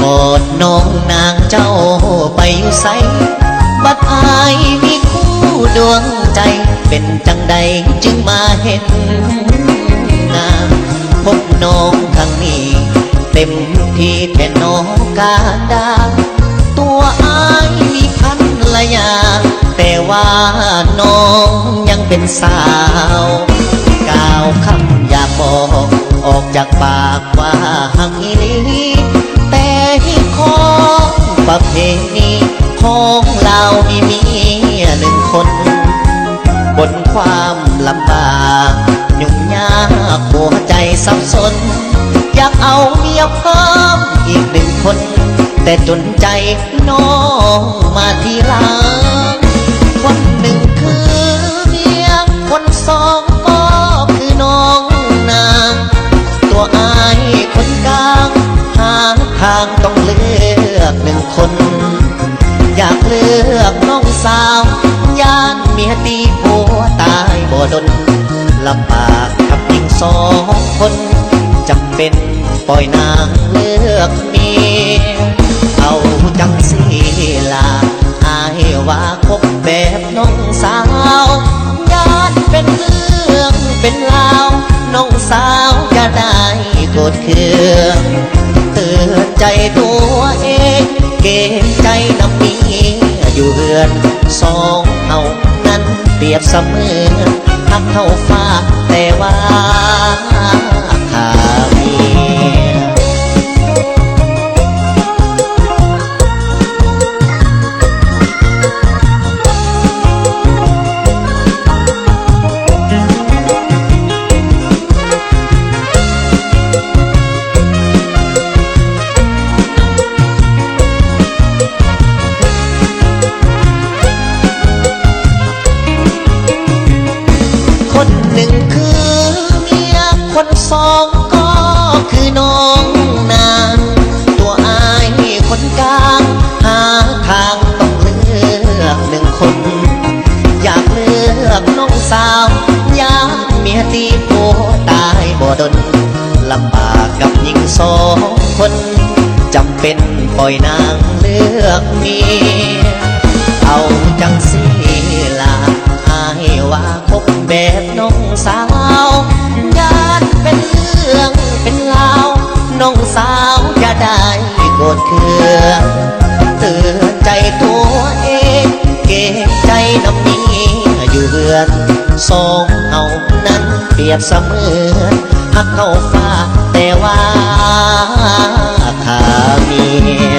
กอดน้องนางเจ้าไปอยู่ไสบัดอายมีคู่ดวงใจเป็นจังใดจึงมาเห็นงามพบน้องทางนี้เต็มที่แค่น้องการดาตัวอายมีพันละอย่างแต่ว่าน้องยังเป็นสาวกล่าวคำอยากบอกออกจากปากว่าหักอีหลีแต่ของประเพณีของเรามีเมียหนึ่งคนบนความลำบากยุ่งยากหัวใจสับสนอยากเอาเมียเพิ่มอีกหนึ่งคนแต่จนใจน้องมาทีหลังคนหนึ่งคือเมียคนสองก็คือน้องนางตัวอายคนกลางหาทางต้องเลือกหนึ่งคนอยากเลือกน้องสาวย่านเมียตีผัวตายบ่ดนลำบากกับหญิงสองคนจำเป็นปล่อยนางเลือกเมียเอาจังสีลาอายว่าคบแบบน้องสาวญาติเป็นเรื่องเป็นราวน้องสาวจะได้โกรธเคืองเตือนใจตัวเองเกรงใจน้ำมีอยู่เรือนสองเฮานั้นเปรียบเสมือนหักเฮาฟ้าแต่ว่าขาเมียหนึ่งคือเมียคนสองก็คือน้องนางตัวอายคนกลางหาทางต้องเลือกหนึ่งคนอยากเลือกน้องสาวอยากเมียตีผัวตายบ่ดนลำบากกับหญิงสองคนจำเป็นปล่อยนางเลือกเมียเอาจังสีลาอายว่าคบแบบน้องสาวญาติเป็นเรื่องเป็นราวน้องสาวจะได้โกรธเคืองเตือนใจตัวเองเกรงใจน้ำมีอยู่เรือนสองเฮานั้นเปรียบเสมือนหักเฮาฟ้าแต่ว่าขาเมีย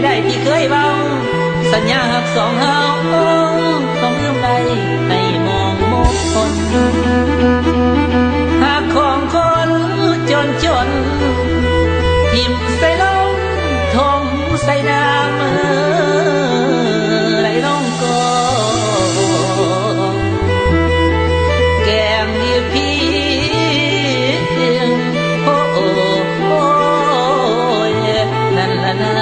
ได้ที่เคยเบาสัญญาหักสองเฮาต้องลืมไปให้มองมงคลหากของคนจนทิ่มใส่ลมทมใส่น้ำไหลลงกองแก้มนิ้วพี่โอ้โอ้โอ้ยนั่นละนะ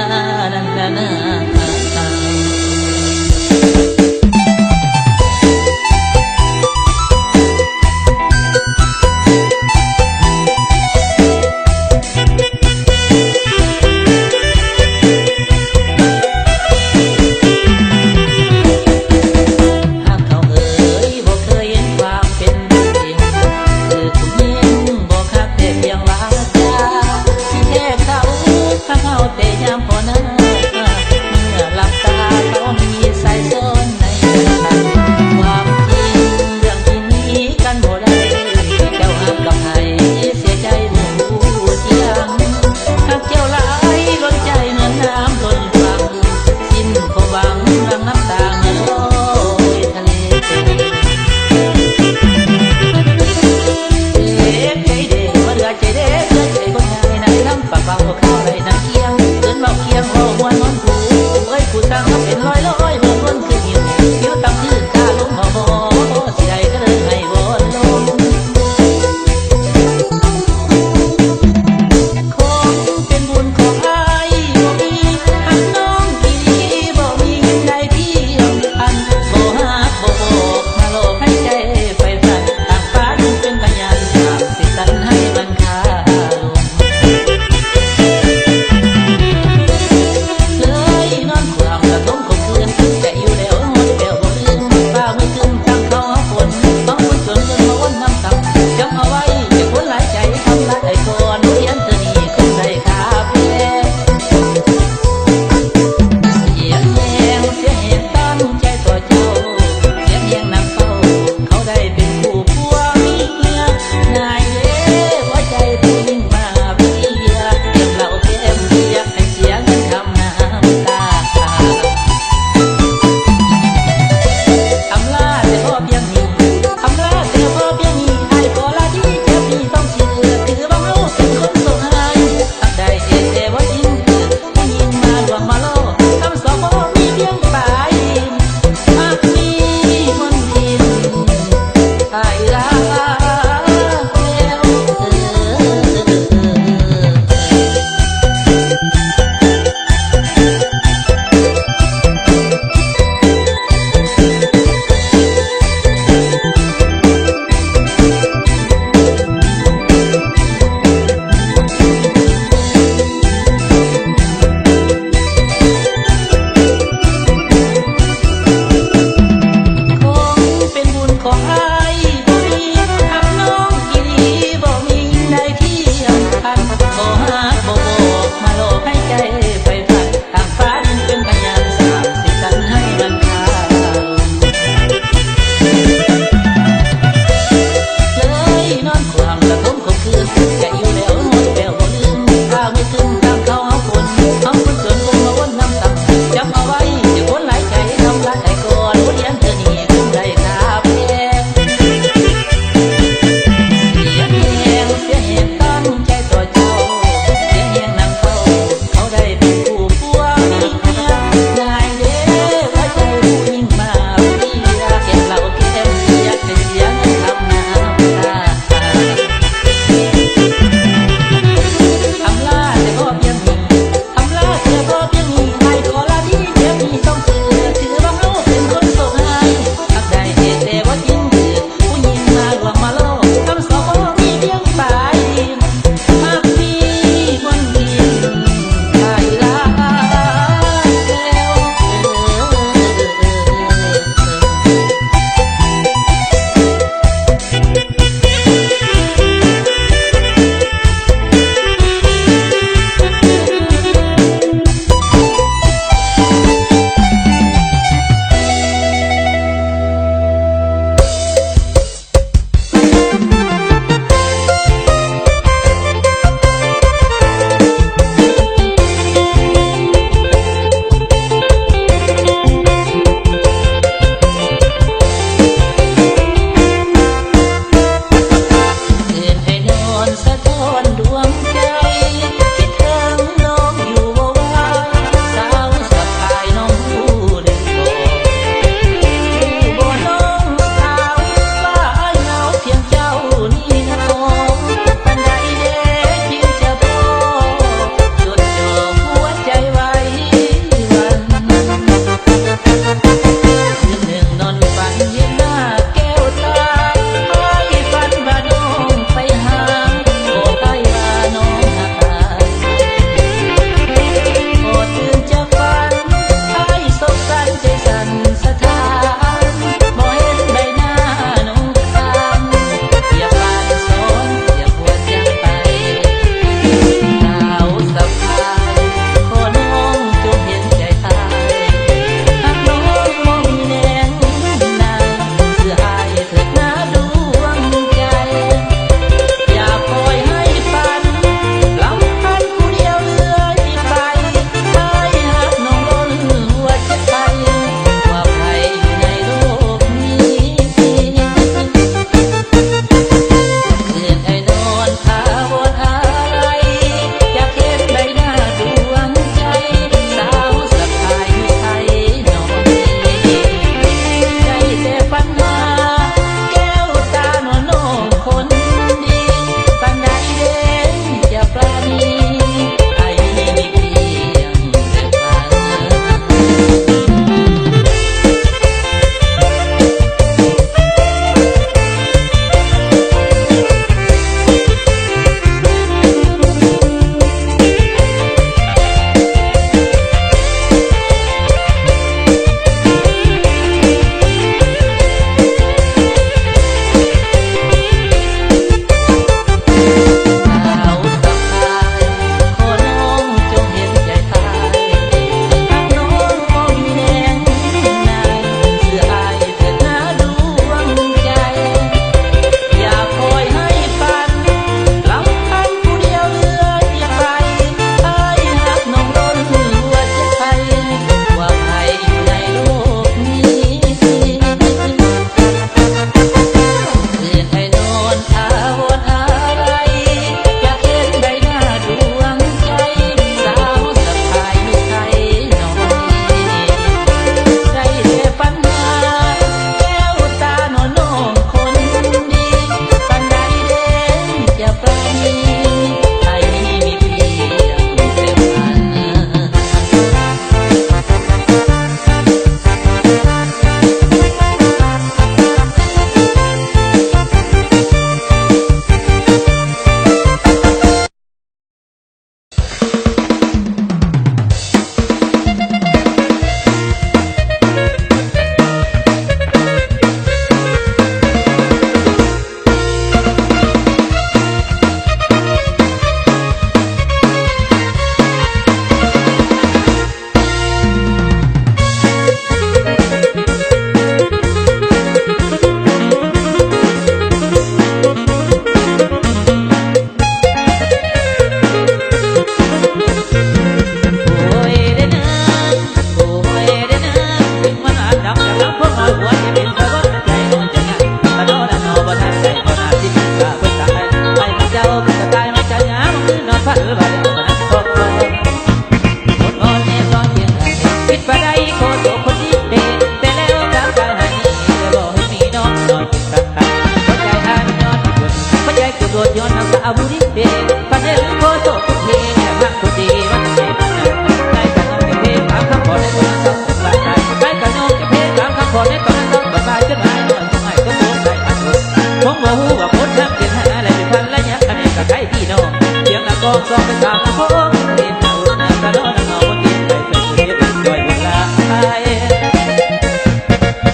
องสองไปตามลำโพงเรียนเอาหน้ากระโดดเอาบนเตียงไปเป็นสุดที่เป็นด้วยเวลา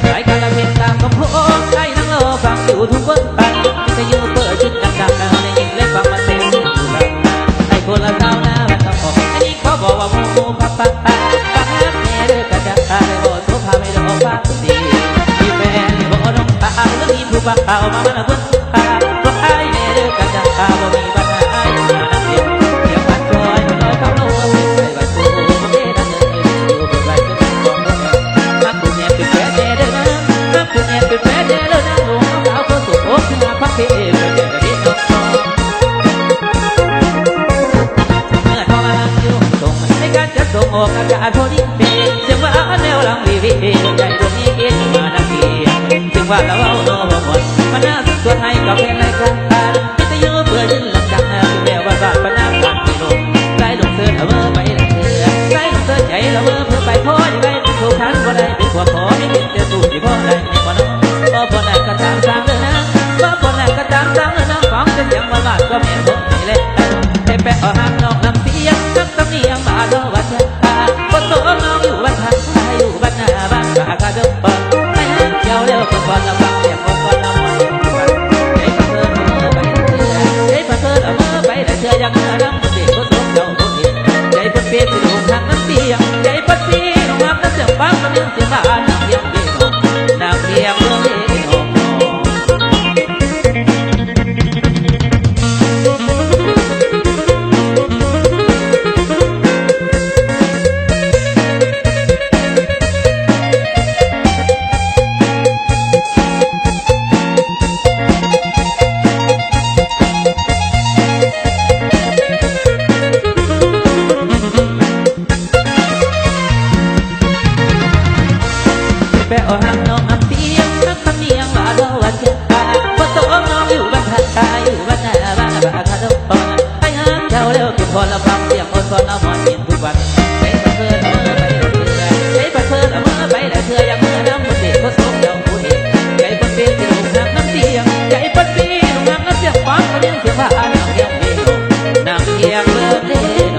รายการละเพลงตามคำโพงใครนั่งรอฟังอยู่ทุกคนไปจะอยู่เปิดชุดดังๆในยินเล่นฟังมาเต็มที่อยู่ละให้คนละเท้าหน้ามันต้องออกอันนี้เขาบอกว่าโมพับปังปังปังฮักแน่เด้อกระจับตาได้บอกตัวพาไม่ได้ออกฟ้าดีมีแฟนบอกน้องตาแล้วมีผู้บ่าวมามันเพิ่งพาบอกไอ้แน่เด้อกระจับตาบ่มีปัญหาไอ้มานักเรียนเดี๋ยวมันลอยมันลอยเข้าโลกใส่บัตรตู้เด้นั่งเงินอยู่บนใบเป็นของน้องฮักผู้เนี่ยเป็นแฟนแน่เด้อนะฮักผู้เนี่ยเป็นแฟนแน่เด้อนะหนุ่มสาวคนสุดโอ้ที่มาพักเทพเดี๋ยวนี้น้องในการจัดส่งออกอากาศพอดีเป๊ะจึงว่าแนวหลังวีวีใจดวงนี้เกิดมาดังเกียจึงว่าเราเอาโน้มหมดมันน่าสุดส่วนให้กับเพลงรายการพิทยุเพื่อยืนหลังจังคือแววว่าการปัญญาการไม่ลงได้ลงเสือเอาเมื่อไปได้เสือได้ลงเสือใจเราเมื่อเพื่อไปพอยังไงเป็นถูกทันก็ได้เป็นความพอไม่เห็นจะสู้ที่พอได้ไม่พอน้องพอพอได้ก็ตามตามเลยนะพอพอได้ก็ตามตามเลยนะฟังจะยังมาบ้านก็แม่บอกนี่แหละให้แปะเอาหางนอกน้ำเสียงนักสำเนียงบ้านเราวัดเช้าก็โตน้องอยู่บ้านทางอยู่บ้านหน้าบ้านปากกาเดิมเปิดให้หางเจ้าเร็วก็ก่อนละฟังเสียงก็ก่อนละมันใจพันเพิ่นเอาเมื่อไปได้เชื่อใจพันเพิ่นเอาเมื่อไปได้เชื่อยังเมื่อดังมันเด็กก็สมเจ้าคนเห็นใจพันเปียกสิลงทางน้ำเสียงใจพันปีน้องรับน้ำเสียงฟังมันยังเสียงบ้านน้ำเลี้ยงเลี้ยงน้ำเลี้ยงเลี้ยงเลี้ยงแปะเอาหางน้องน้ำเสียงนักสำเนียงว่าเราว่าเชื่อพอโตน้องอยู่บ้านทางอยู่บ้านหน้าบ้านปากกาเดิมเปิดให้หางเจ้าเร็วเก็บพอละฟังเสียงคนคนเอาหมอนเห็นทุกวันใจพันเพิ่นเอาเมื่อไปได้เชื่อใจพันเพิ่นเอาเมื่อไปได้เชื่อยังเมื่อน้ำมันเด็กก็สมเจ้าผู้เห็นใจพันเป็นสิลงน้ำน้ำเสียงใจพันปีลงน้ำน้ำเสียงฟังเขาเลี้ยงเสียงว่าน้ำเลี้ยงเลี้ยงน้ำเลี้ยงเลิศเล่น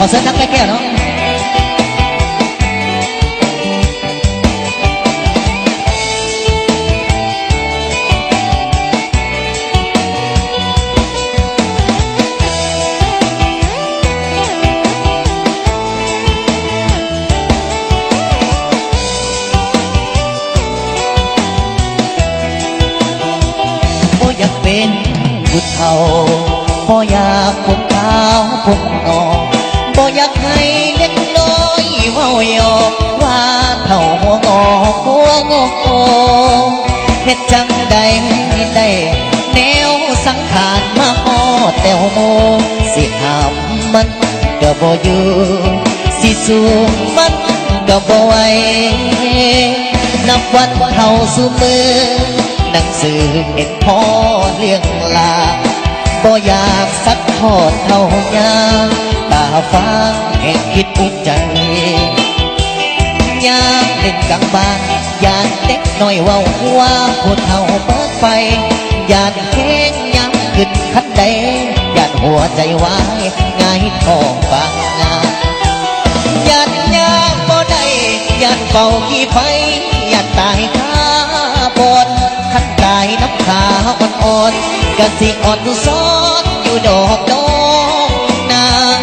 อเสิร์ฟน้ำแก้วเนาะอยากเป็นผู้เฒ่าบ่อยากผมขาวผมงอกบ่อยากให้เล็กน้อยเว้าหยอกว่าเฒ่าหัวงอกหัวงอกเฮ็ดจังใดได้แนวสังขารมาฮอดแต่หัวโมสิห้ามมันก็บ่อยู่สิสู้มันก็บ่ไหวนับวันเท่าสู่มือหนังสือเห็นพ่อเลี้ยงลาบ่อยากสักทอดเท่ายามตาฟ้าแห่งคิดอุกใจยามเล่นกลางบ้านยานเด็กน้อยว่าผู้เฒ่าเปิดไฟยานแข้งย้ำขึ้นคันใดยานหัวใจวายง่ายทองบางงานยานยากบ่ได้ยานเป่าขี้ไฟยานตายคาบนขันตายน้ำขาอ่อนๆกะสิอ่อนซ้อนอยู่ดอกน้องนาง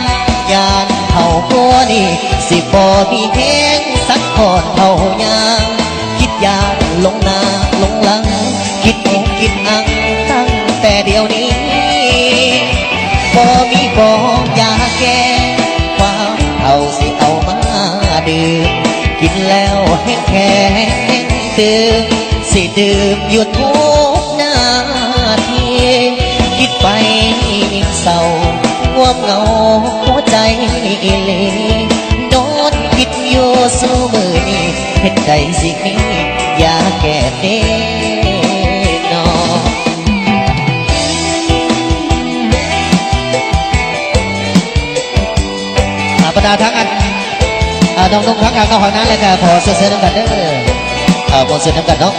ยานเท่ากัวนี่สิบ่มีแห้งสักก่อนเท่ายางคิดยานลงหน้าลงหลังคิดอกคิดอังตั้งแต่เดี๋ยวนี้บ่มีบอกยาแก้ความเอาสิเอามาดื่มกินแล้วแห้งแข็งตื่นสิดื่มหยุดทุกนาทีคิดไปยิ่งเศร้าง่วงเหงาหัวใจอีหลีโดนคิดอยู่สู้มือนี้เห็นใจสิมียาแก้เด้นอบรรดาทั้งอันน้องๆทั้งกลางนอกห้องนั้นเลยค่ะพอเสื้อน้ำกันเด้อพอเสื้อน้ำกันเนาะ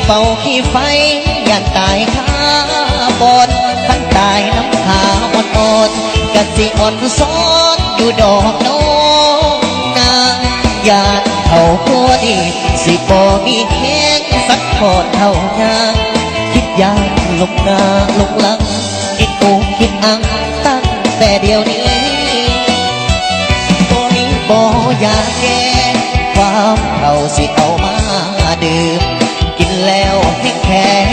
เป่าขี้ไฟยันตายขาบนขันตายน้ำขาอ่อนๆกะสิอ่อนซ้อนอยู่ดอกน้องนางยานเท่าหัวดีสิบ่มีแข้งสักพอดเท่ายางคิดยานลงหน้าลงหลังคิดอกคิดอังตั้งแต่เดี๋ยวนี้บ่มีบ่อยากแก้ความเขาสิเอามาดื่มกินแล้วให้แข็ง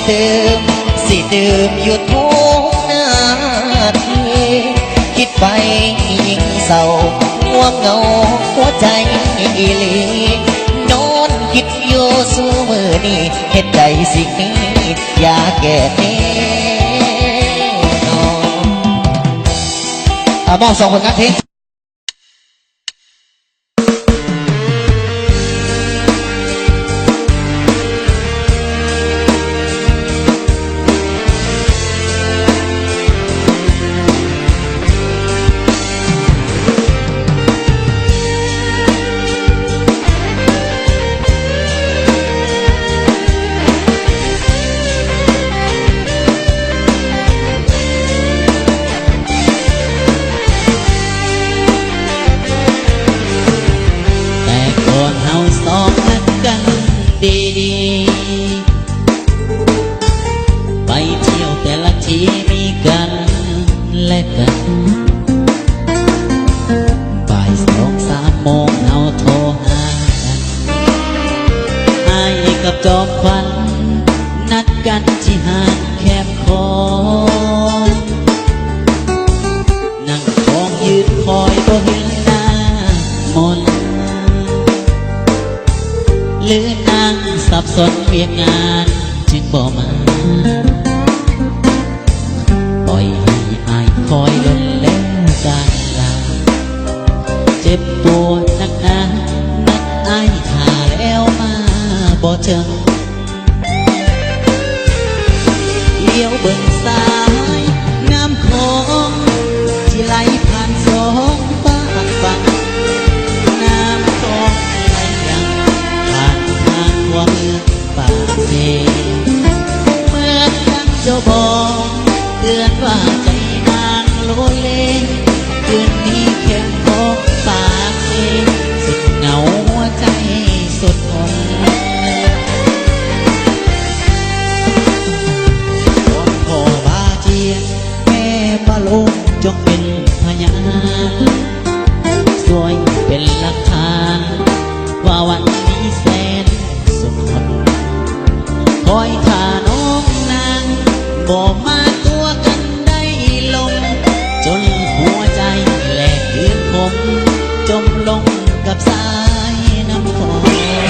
ดื่มสิดื่มหยุดทุกนาทีคิดไปยิ่งเศร้าง่วงเหงาหัวใจอีหลีนอนคิดอยู่สู้มือนี่เหตุใดสิ่งนี้อยากแก้เองมอบส่งผลงานเพลงไปเที่ยวแต่ละทีมีกันและกันบ่าย2-3 โมงเราโทรหากันให้กับจอมควันนัดกันที่ห้างแคมคอยนั่งคองยืนคอยบ่เห็นหน้ามนหรือนางสับสนเวียงงานจึงบ่มาปล่อยให้อายคอยลนแล้วการลาเจ็บปวดนักหนานักอายหาแล้วมาบ่เจอเลี้ยวเบิ่งซ้ายน้ำคลองที่ไหลผ่านซอ อยท่าน้องนางบ่มาตัวกันได้ลงจนหัวใจแหลกเลือนคมจมลงกับสายน้ำคลอง ม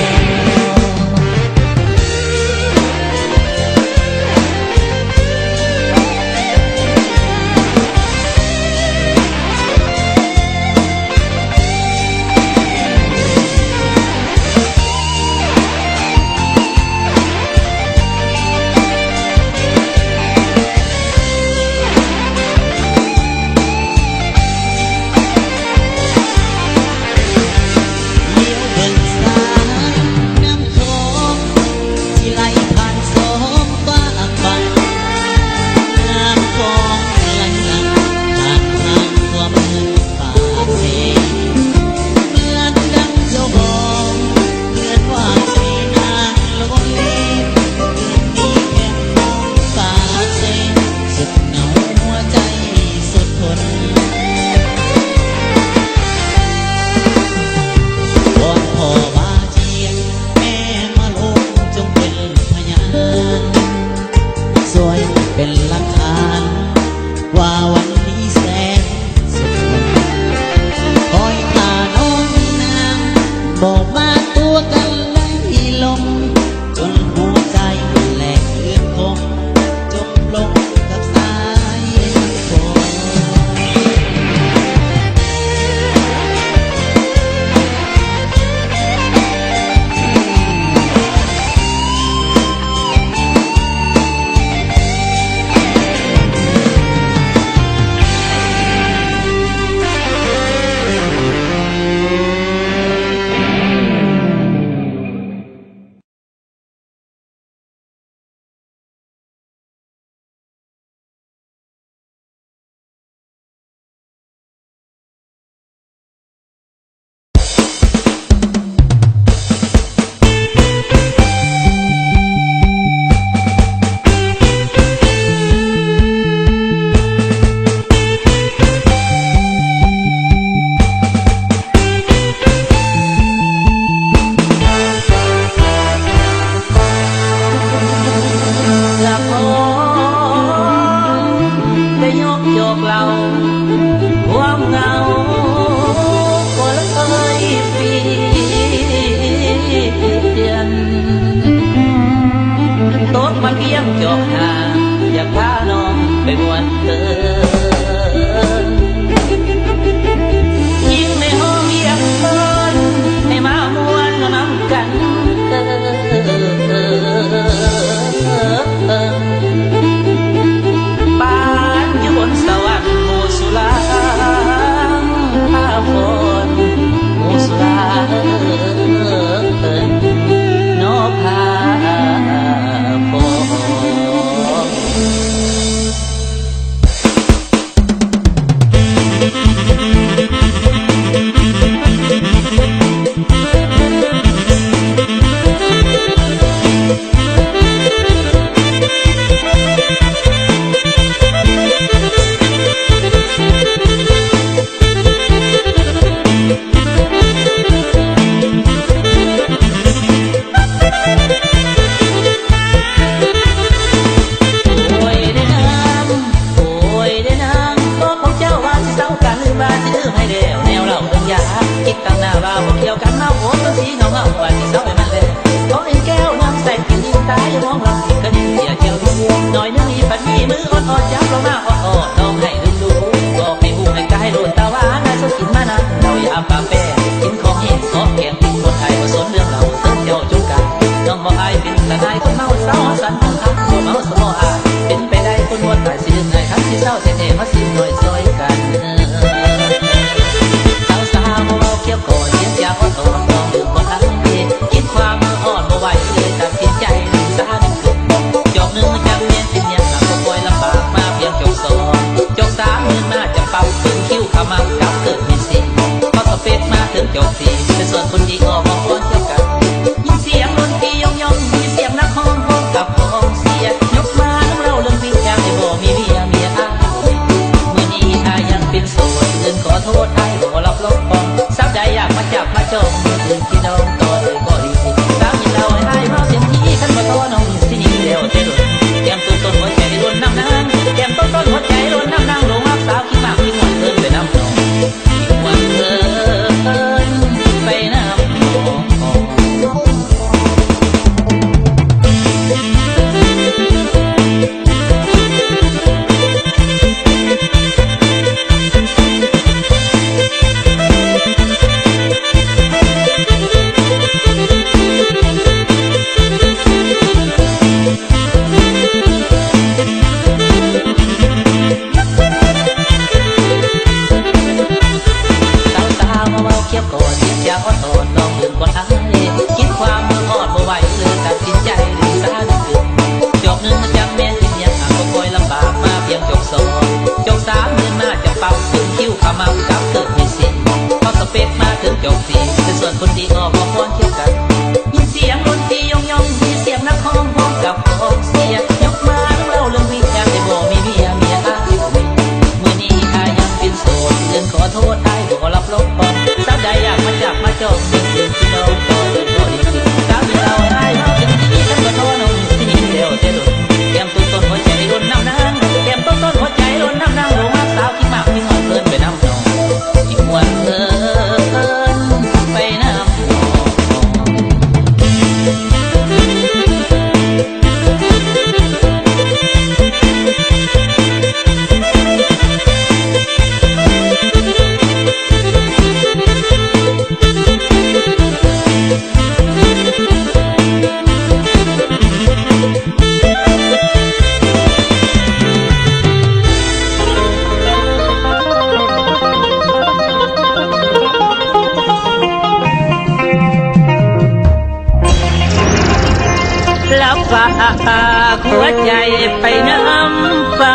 รับฝากหัวใจไปน้ำฟ้า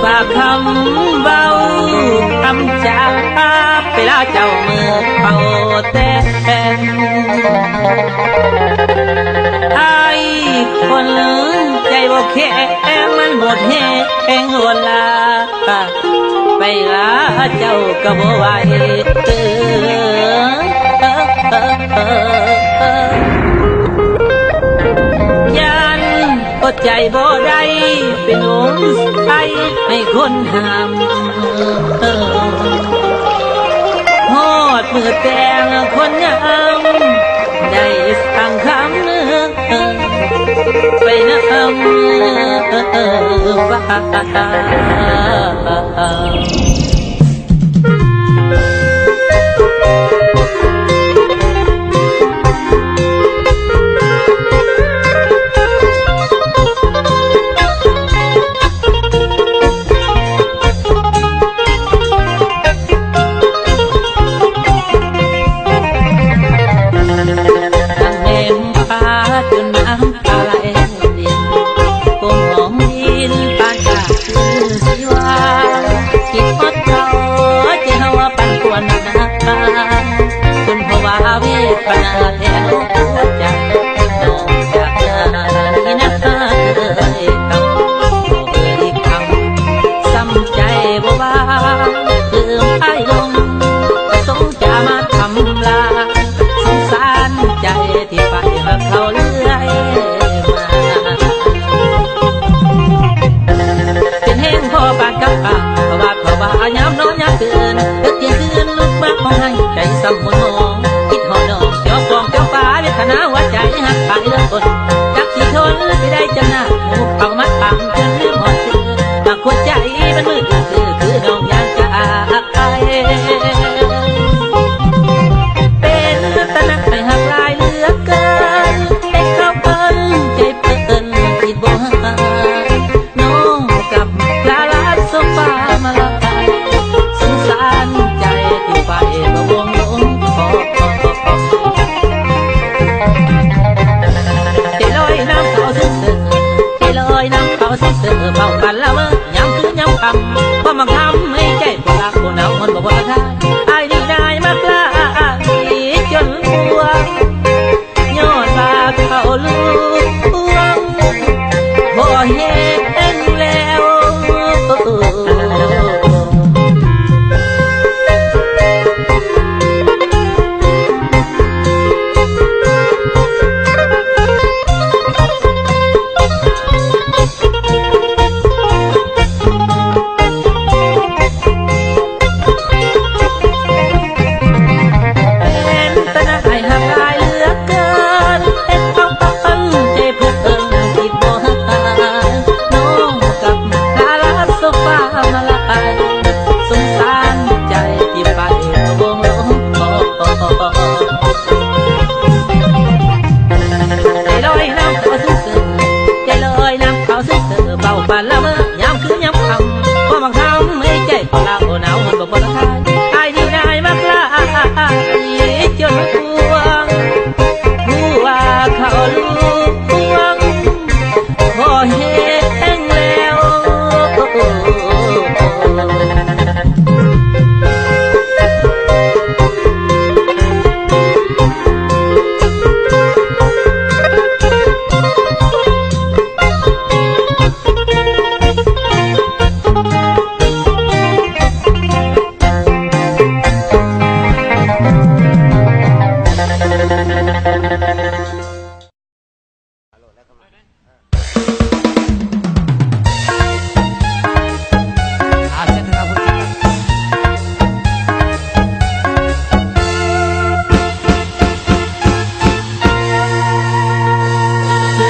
ฝากคำเบาคำจากไปลาเจ้าเมื่อเป่าแต่ไอ้คนใจบ่แข็งมันหมดแหงเวลาไปหาเจ้าก็บ่ไหวยันอดใจบ่ได้เป็นหนุ่มไทยให้คนห้ามฮอดมือแต่งคนงามได้สั่งคำไปน้ำฟ้าจักสิทนสิได้จังหน้าหมู่เข้ามาทำจนลืมหอดชื่อบางคนใจมันมืดคือน้องอยากจะอายเป็นตะนักให้หักลายเหลือเกินให้เข้าเปิ้นใจเปิ้นคิดบ่หาน้องกับลาลาโซฟามาลายสงสารใจที่ไปบ่วงลงขอเบากันละเมื่อยามคืนยามค่ำพอมาคำให้ใจปวดรักปวดหนาวมันบอกว่าท่าไอ้ดีนายมากล้าจนปวงยอดบาเขาลูกพอเห็นแล้ว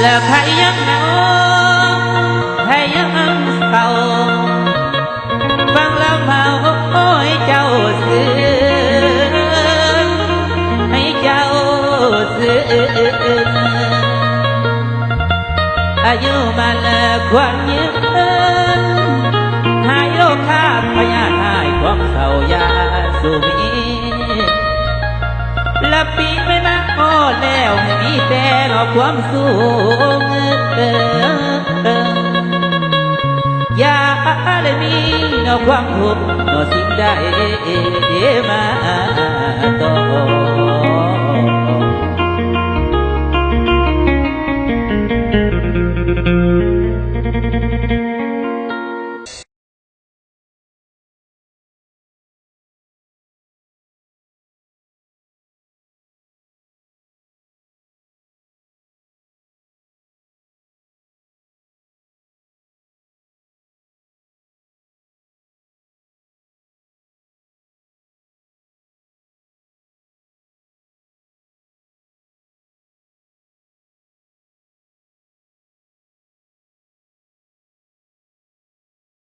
แล้วใครยังเหงาใครยังเศร้าฟังแล้วเมาโอ้ยเจ้าสื่อให้เจ้าสื่ออายุมันควรยืนหายโรคข้าพยาหายความเศร้ายาสูมีและปีไม่มา พอแล้วให้มีแต่รอความสุขอย่าได้มีนอความทุกข์นอสิ่งใดมาต่อ